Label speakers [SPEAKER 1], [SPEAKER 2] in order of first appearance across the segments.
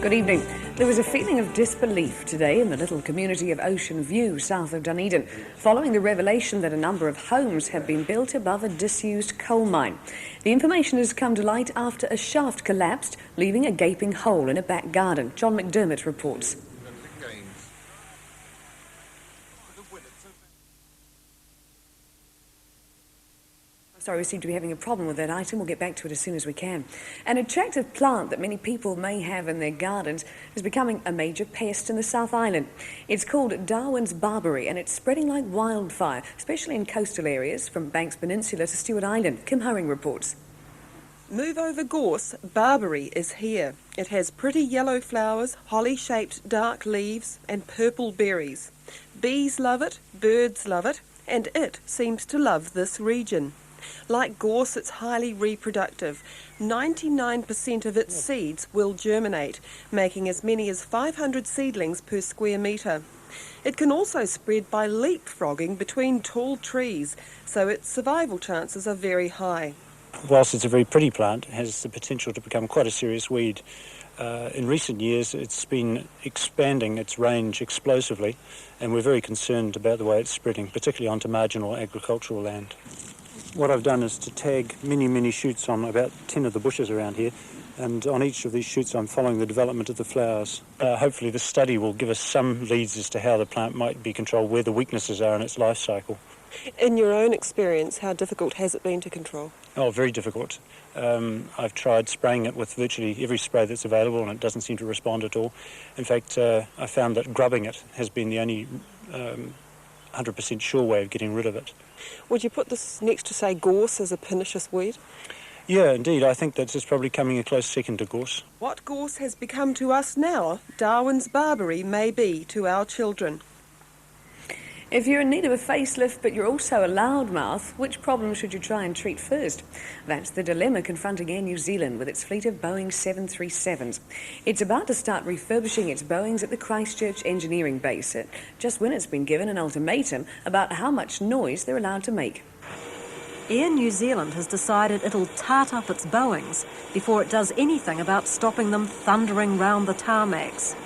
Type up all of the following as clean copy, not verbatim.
[SPEAKER 1] Good evening. There was a feeling of disbelief today in the little community of Ocean View, south of Dunedin, following the revelation that a number of homes had been built above a disused coal mine. The information has come to light after a shaft collapsed, leaving a gaping hole in a back garden. John McDermott reports. Sorry, we seem to be having a problem with that item. We'll get back to it as soon as we can. An attractive plant that many people may have in their gardens is becoming a major pest in the South Island. It's called Darwin's Barberry, and it's spreading like wildfire, especially in coastal areas from Banks Peninsula to Stewart Island. Kim Hurring reports.
[SPEAKER 2] Move over gorse, Barberry is here. It has pretty yellow flowers, holly-shaped dark leaves and purple berries. Bees love it, birds love it, and it seems to love this region. Like gorse, it's highly reproductive. 99% of its seeds will germinate, making as many as 500 seedlings per square metre. It can also spread by leapfrogging between tall trees, so its survival chances are very high.
[SPEAKER 3] Whilst it's a very pretty plant, it has the potential to become quite a serious weed. In recent years, it's been expanding its range explosively, and we're very concerned about the way it's spreading, particularly onto marginal agricultural land. What I've done is to tag many shoots on about 10 of the bushes around here, and on each of these shoots I'm following the development of the flowers. Hopefully this study will give us some leads as to how the plant might be controlled, where the weaknesses are in its life cycle.
[SPEAKER 2] In your own experience, how difficult has it been to control?
[SPEAKER 3] Oh, very difficult. I've tried spraying it with virtually every spray that's available, and it doesn't seem to respond at all. In fact, I found that grubbing it has been the only 100% sure way of getting rid of it.
[SPEAKER 2] Would you put this next to, say, gorse as a pernicious weed?
[SPEAKER 3] Yeah, indeed. I think that it's probably coming a close second to gorse.
[SPEAKER 2] What gorse has become to us now, Darwin's Barberry may be to our children.
[SPEAKER 1] If you're in need of a facelift but you're also a loudmouth, which problem should you try and treat first? That's the dilemma confronting Air New Zealand with its fleet of Boeing 737s. It's about to start refurbishing its Boeings at the Christchurch engineering base, just when it's been given an ultimatum about how much noise they're allowed to make.
[SPEAKER 4] Air New Zealand has decided it'll tart up its Boeings before it does anything about stopping them thundering round the tarmacs.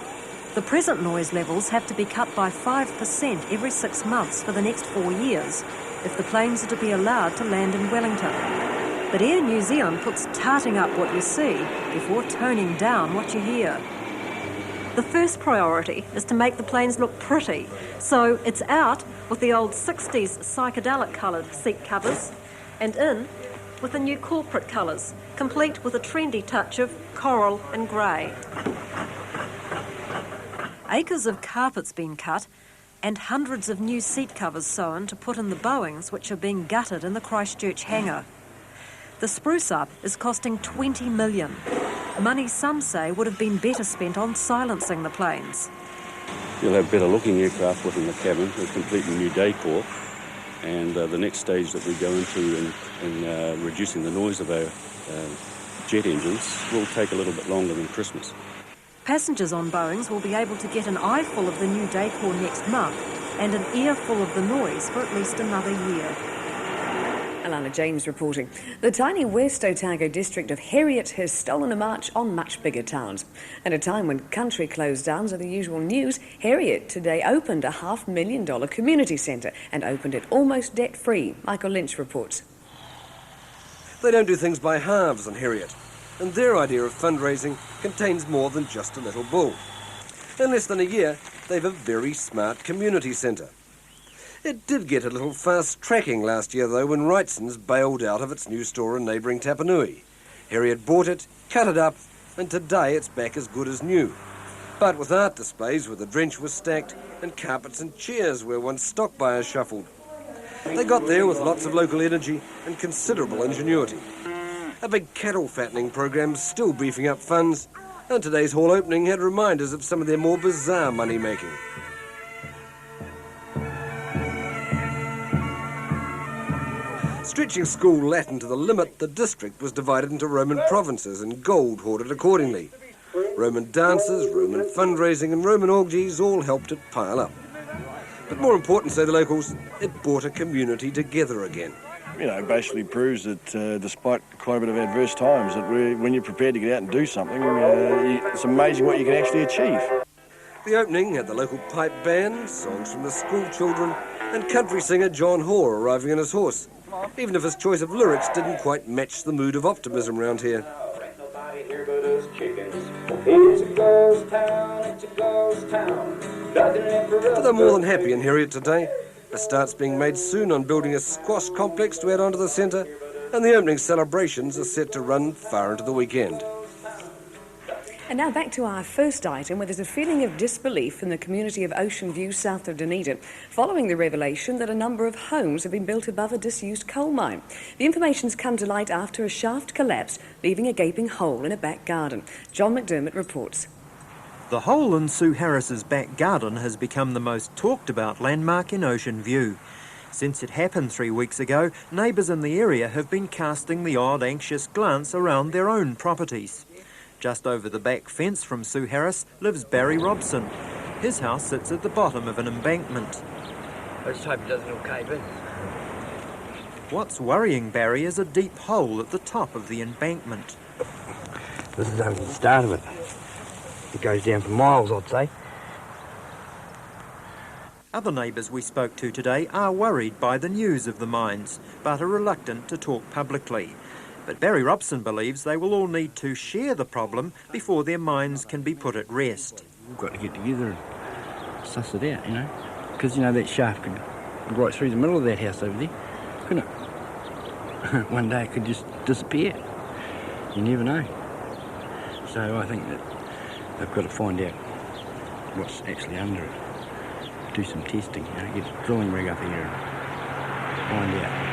[SPEAKER 4] The present noise levels have to be cut by 5% every 6 months for the next 4 years if the planes are to be allowed to land in Wellington. But Air New Zealand puts tarting up what you see before toning down what you hear. The first priority is to make the planes look pretty, so it's out with the old 60s psychedelic coloured seat covers and in with the new corporate colours, complete with a trendy touch of coral and grey. Acres of carpet's been cut and hundreds of new seat covers sewn to put in the Boeings which are being gutted in the Christchurch hangar. The spruce-up is costing $20 million. Money some say would have been better spent on silencing the planes.
[SPEAKER 5] You'll have better looking aircraft within the cabin with completely new decor, and the next stage that we go into in reducing the noise of our jet engines will take a little bit longer than Christmas.
[SPEAKER 4] Passengers on Boeings will be able to get an eyeful of the new decor next month and an earful of the noise for at least another year.
[SPEAKER 1] Alana James reporting. The tiny West Otago district of Heriot has stolen a march on much bigger towns. At a time when country closed downs are the usual news, Heriot today opened a $500,000 community centre and opened it almost debt-free. Michael Lynch reports.
[SPEAKER 6] They don't do things by halves on Heriot, and their idea of fundraising contains more than just a little bull. In less than a year, they've a very smart community centre. It did get a little fast-tracking last year, though, when Wrightson's bailed out of its new store in neighbouring Tapanui. Heriot bought it, cut it up, and today it's back as good as new. But with art displays where the drench was stacked and carpets and chairs where once stock buyers shuffled. They got there with lots of local energy and considerable ingenuity. A big cattle fattening program's still beefing up funds, and today's hall opening had reminders of some of their more bizarre money-making. Stretching school Latin to the limit, the district was divided into Roman provinces and gold hoarded accordingly. Roman dances, Roman fundraising and Roman orgies all helped it pile up. But more important, say the locals, it brought a community together again.
[SPEAKER 7] basically proves that despite quite a bit of adverse times, that when you're prepared to get out and do something, it's amazing what you can actually achieve.
[SPEAKER 6] The opening had the local pipe band, songs from the school children, and country singer John Hoare arriving on his horse, even if his choice of lyrics didn't quite match the mood of optimism round here. But they're more than happy in Heriot today. A start's being made soon on building a squash complex to add on to the centre, and the opening celebrations are set to run far into the weekend.
[SPEAKER 1] And now back to our first item, where there's a feeling of disbelief in the community of Ocean View south of Dunedin, following the revelation that a number of homes have been built above a disused coal mine. The information's come to light after a shaft collapsed, leaving a gaping hole in a back garden. John McDermott reports.
[SPEAKER 8] The hole in Sue Harris's back garden has become the most talked about landmark in Ocean View. Since it happened 3 weeks ago, neighbours in the area have been casting the odd anxious glance around their own properties. Just over the back fence from Sue Harris lives Barry Robson. His house sits at the bottom of an embankment.
[SPEAKER 9] I just hope it doesn't all cave in.
[SPEAKER 8] What's worrying Barry is a deep hole at the top of the embankment.
[SPEAKER 9] This is only the start of it. It goes down for miles, I'd say.
[SPEAKER 8] Other neighbours we spoke to today are worried by the news of the mines, but are reluctant to talk publicly. But Barry Robson believes they will all need to share the problem before their minds can be put at rest.
[SPEAKER 9] We've got to get together and suss it out, because, that shaft could go right through the middle of that house over there, couldn't it? One day it could just disappear. You never know. So I think that they've got to find out what's actually under it. Do some testing, get a drilling rig up here and find out.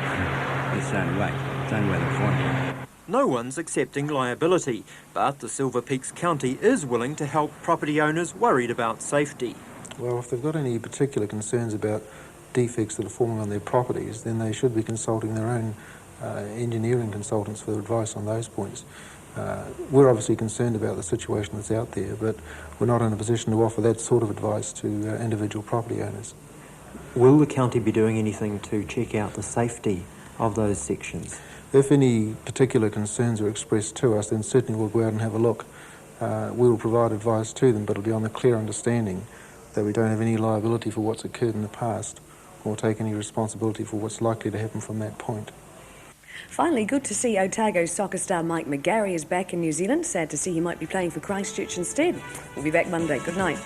[SPEAKER 9] That's the only way. It's the only way they'll find out.
[SPEAKER 8] No one's accepting liability, but the Silver Peaks County is willing to help property owners worried about safety.
[SPEAKER 10] Well, if they've got any particular concerns about defects that are forming on their properties, then they should be consulting their own engineering consultants for advice on those points. We're obviously concerned about the situation that's out there, but we're not in a position to offer that sort of advice to individual property owners.
[SPEAKER 8] Will the county be doing anything to check out the safety of those sections?
[SPEAKER 10] If any particular concerns are expressed to us, then certainly we'll go out and have a look. We'll provide advice to them, but it'll be on the clear understanding that we don't have any liability for what's occurred in the past or take any responsibility for what's likely to happen from that point.
[SPEAKER 1] Finally, good to see Otago soccer star Mike McGarry is back in New Zealand. Sad to see he might be playing for Christchurch instead. We'll be back Monday. Good night.